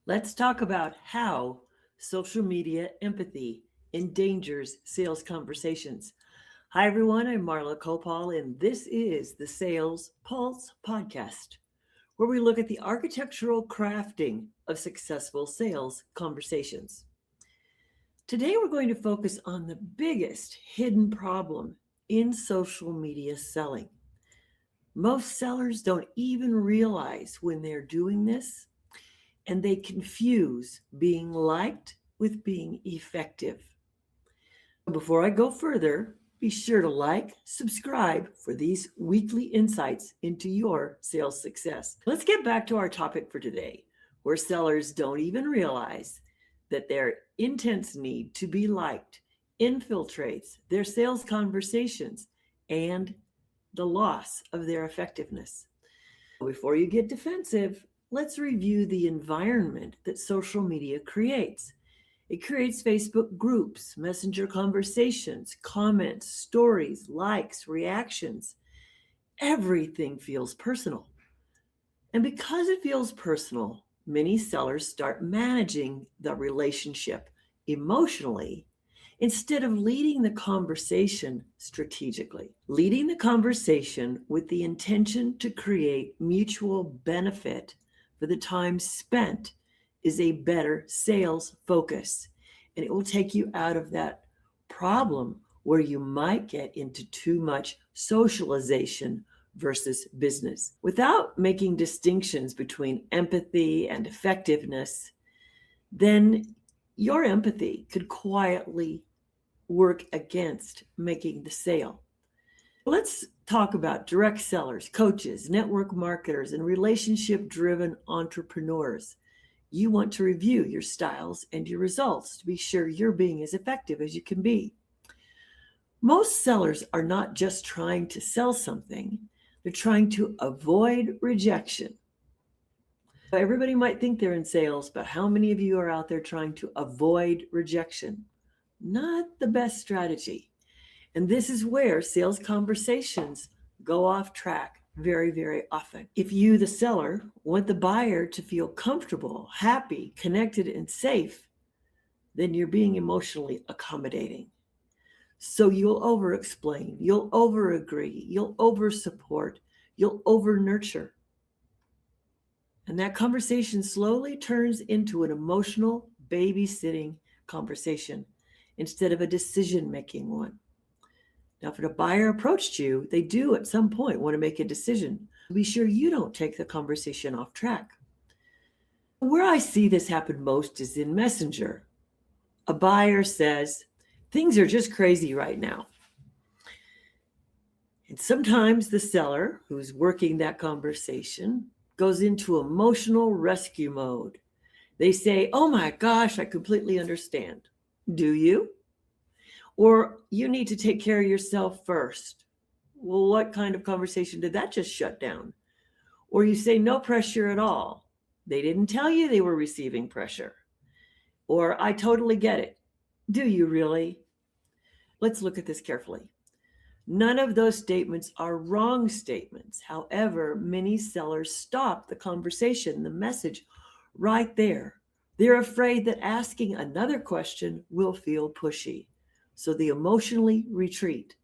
Let's talk about how social media empathy endangers sales conversations. Hi, everyone. I'm Marla Copal, and this is the Sales Pulse podcast, where we look at the architectural crafting of successful sales conversations. Today, we're going to focus on the biggest hidden problem in social media selling. Most sellers don't even realize when they're doing this, and they confuse being liked with being effective. Before I go further, be sure to like, subscribe for these weekly insights into your sales success. Let's get back to our topic for today, where sellers don't even realize that their intense need to be liked infiltrates their sales conversations and the loss of their effectiveness. Before you get defensive, let's review the environment that social media creates. It creates Facebook groups, messenger conversations, comments, stories, likes, reactions. Everything feels personal. And because it feels personal, many sellers start managing the relationship emotionally instead of leading the conversation strategically. Leading the conversation with the intention to create mutual benefit for the time spent is a better sales focus, and it will take you out of that problem where you might get into too much socialization versus business. Without making distinctions between empathy and effectiveness, then your empathy could quietly work against making the sale. Let's talk about direct sellers, coaches, network marketers, and relationship-driven entrepreneurs. You want to review your styles and your results to be sure you're being as effective as you can be. Most sellers are not just trying to sell something, they're trying to avoid rejection. Everybody might think they're in sales, but how many of you are out there trying to avoid rejection? Not the best strategy. And this is where sales conversations go off track very, very often. If you, the seller, want the buyer to feel comfortable, happy, connected, and safe, then you're being emotionally accommodating. So you'll over-explain, you'll over-agree, you'll over-support, you'll over-nurture. And that conversation slowly turns into an emotional babysitting conversation instead of a decision-making one. Now, if a buyer approached you, they do at some point want to make a decision. Be sure you don't take the conversation off track. Where I see this happen most is in Messenger. A buyer says, things are just crazy right now. And sometimes the seller who's working that conversation goes into emotional rescue mode. They say, oh my gosh, I completely understand. Do you? Or you need to take care of yourself first. Well, what kind of conversation did that just shut down? Or you say no pressure at all. They didn't tell you they were receiving pressure. Or I totally get it. Do you really? Let's look at this carefully. None of those statements are wrong statements. However, many sellers stop the conversation, the message right there. They're afraid that asking another question will feel pushy. So they emotionally retreat.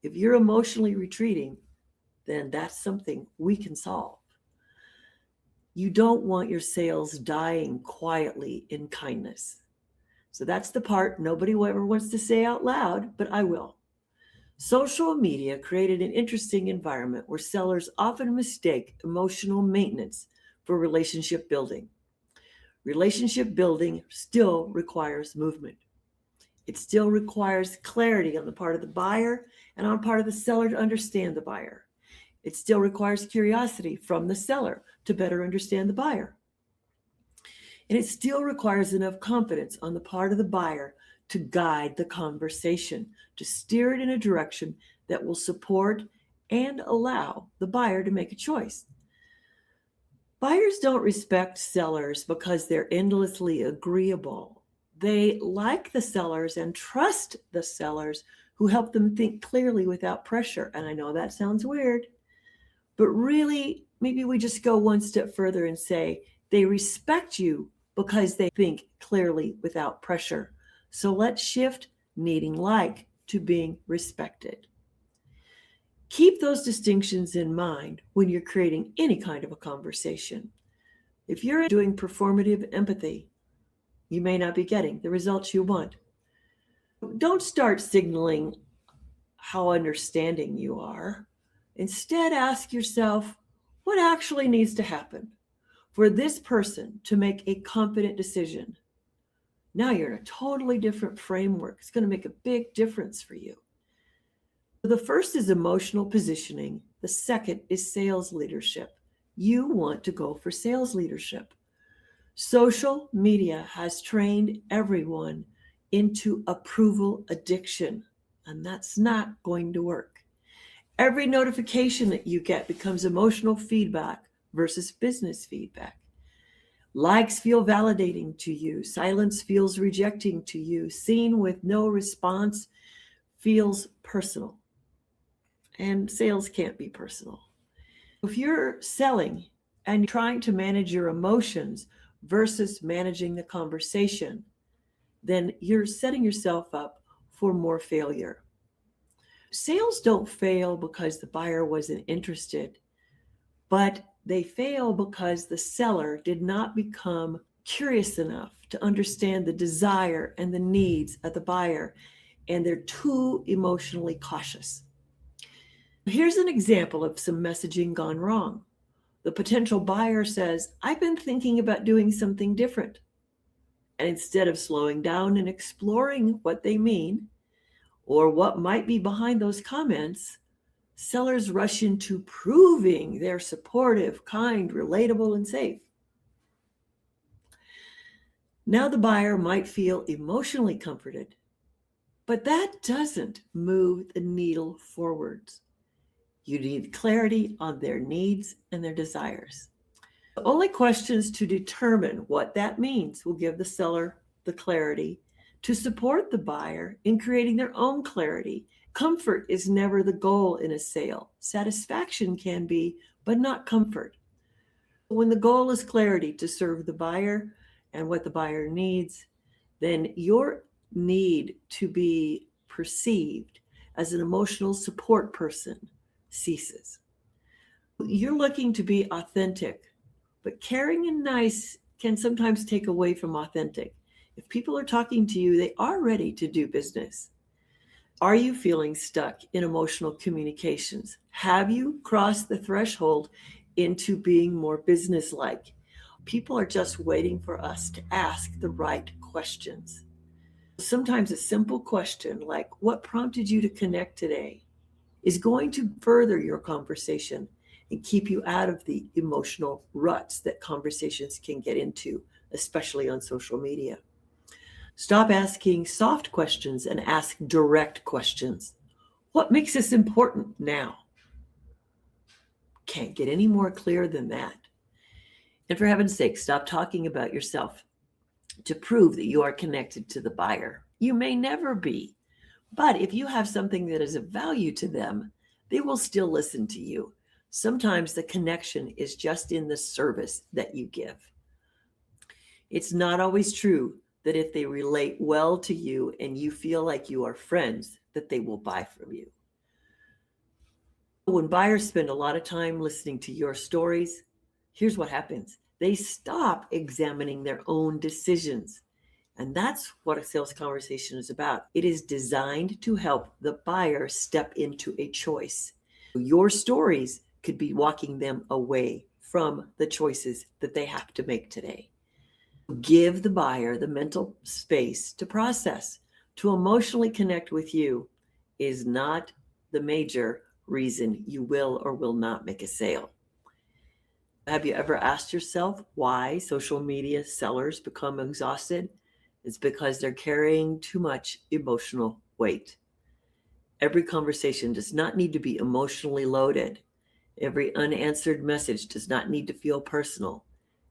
If you're emotionally retreating, then that's something we can solve. You don't want your sales dying quietly in kindness. So that's the part nobody ever wants to say out loud, but I will. Social media created an interesting environment where sellers often mistake emotional maintenance for relationship building. Relationship building still requires movement. It still requires clarity on the part of the buyer and on part of the seller to understand the buyer. It still requires curiosity from the seller to better understand the buyer. And it still requires enough confidence on the part of the buyer to guide the conversation, to steer it in a direction that will support and allow the buyer to make a choice. Buyers don't respect sellers because they're endlessly agreeable. They like the sellers and trust the sellers who help them think clearly without pressure. And I know that sounds weird, but really, maybe we just go one step further and say they respect you because they think clearly without pressure. So let's shift needing like to being respected. Keep those distinctions in mind when you're creating any kind of a conversation. If you're doing performative empathy, you may not be getting the results you want. Don't start signaling how understanding you are. Instead, ask yourself what actually needs to happen for this person to make a confident decision. Now you're in a totally different framework. It's going to make a big difference for you. The first is emotional positioning. The second is sales leadership. You want to go for sales leadership. Social media has trained everyone into approval addiction, and that's not going to work. Every notification that you get becomes emotional feedback versus business feedback. Likes feel validating to you. Silence feels rejecting to you. Seen with no response feels personal. And sales can't be personal. If you're selling and trying to manage your emotions versus managing the conversation, then you're setting yourself up for more failure. Sales don't fail because the buyer wasn't interested, but they fail because the seller did not become curious enough to understand the desire and the needs of the buyer, and they're too emotionally cautious. Here's an example of some messaging gone wrong. The potential buyer says, I've been thinking about doing something different. And instead of slowing down and exploring what they mean or what might be behind those comments, sellers rush into proving they're supportive, kind, relatable, and safe. Now the buyer might feel emotionally comforted, but that doesn't move the needle forwards. You need clarity on their needs and their desires. The only questions to determine what that means will give the seller the clarity to support the buyer in creating their own clarity. Comfort is never the goal in a sale. Satisfaction can be, but not comfort. When the goal is clarity to serve the buyer and what the buyer needs, then your need to be perceived as an emotional support person ceases. You're looking to be authentic, but caring and nice can sometimes take away from authentic. If people are talking to you, they are ready to do business. Are you feeling stuck in emotional communications? Have you crossed the threshold into being more businesslike? People are just waiting for us to ask the right questions. Sometimes a simple question like, what prompted you to connect today, is going to further your conversation and keep you out of the emotional ruts that conversations can get into, especially on social media. Stop asking soft questions and ask direct questions. What makes this important now? Can't get any more clear than that. And for heaven's sake, stop talking about yourself to prove that you are connected to the buyer. You may never be. But if you have something that is of value to them, they will still listen to you. Sometimes the connection is just in the service that you give. It's not always true that if they relate well to you and you feel like you are friends, that they will buy from you. When buyers spend a lot of time listening to your stories, here's what happens. They stop examining their own decisions. And that's what a sales conversation is about. It is designed to help the buyer step into a choice. Your stories could be walking them away from the choices that they have to make today. Give the buyer the mental space to process, to emotionally connect with you is not the major reason you will or will not make a sale. Have you ever asked yourself why social media sellers become exhausted? It's because they're carrying too much emotional weight. Every conversation does not need to be emotionally loaded. Every unanswered message does not need to feel personal.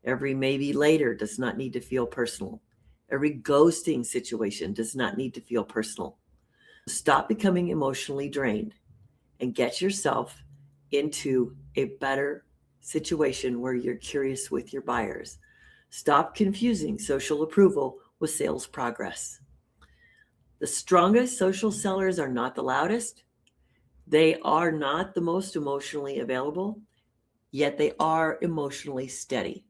Every maybe later does not need to feel personal. Every ghosting situation does not need to feel personal. Stop becoming emotionally drained and get yourself into a better situation where you're curious with your buyers. Stop confusing social approval with sales progress. The strongest social sellers are not the loudest. They are not the most emotionally available, yet they are emotionally steady.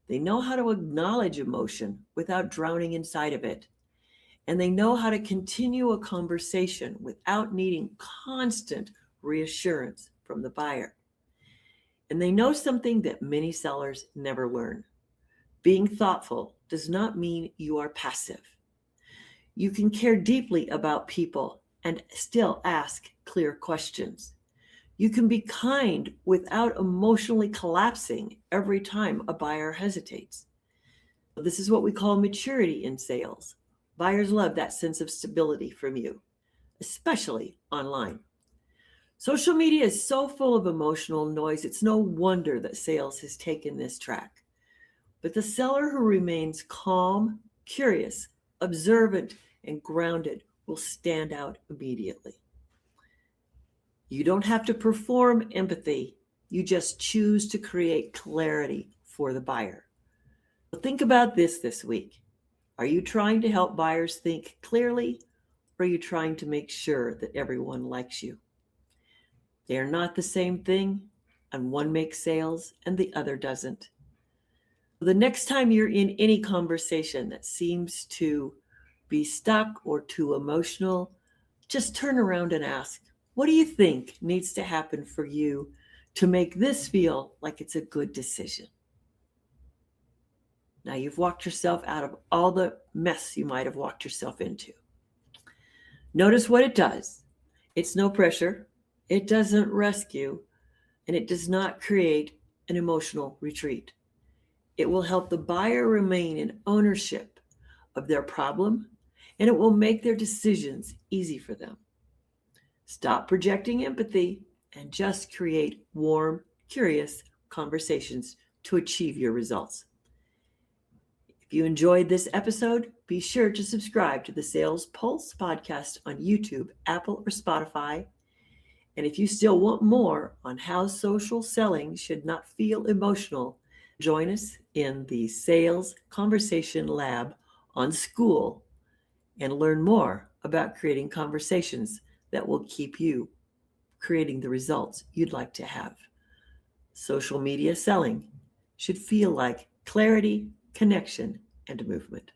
They know how to acknowledge emotion without drowning inside of it. And they know how to continue a conversation without needing constant reassurance from the buyer. And they know something that many sellers never learn. Being thoughtful does not mean you are passive. You can care deeply about people and still ask clear questions. You can be kind without emotionally collapsing every time a buyer hesitates. This is what we call maturity in sales. Buyers love that sense of stability from you, especially online. Social media is so full of emotional noise, it's no wonder that sales has taken this track. But the seller who remains calm, curious, observant, and grounded will stand out immediately. You don't have to perform empathy, you just choose to create clarity for the buyer. Think about this week. Are you trying to help buyers think clearly, or are you trying to make sure that everyone likes you? They are not the same thing, and one makes sales and the other doesn't. The next time you're in any conversation that seems to be stuck or too emotional, just turn around and ask, what do you think needs to happen for you to make this feel like it's a good decision? Now you've walked yourself out of all the mess you might have walked yourself into. Notice what it does. It's no pressure. It doesn't rescue, and it does not create an emotional retreat. It will help the buyer remain in ownership of their problem, and it will make their decisions easy for them. Stop projecting empathy and just create warm, curious conversations to achieve your results. If you enjoyed this episode, be sure to subscribe to the Sales Pulse podcast on YouTube, Apple, or Spotify. And if you still want more on how social selling should not feel emotional, join us in the Sales Conversation Lab on School and learn more about creating conversations that will keep you creating the results you'd like to have. Social media selling should feel like clarity, connection, and movement.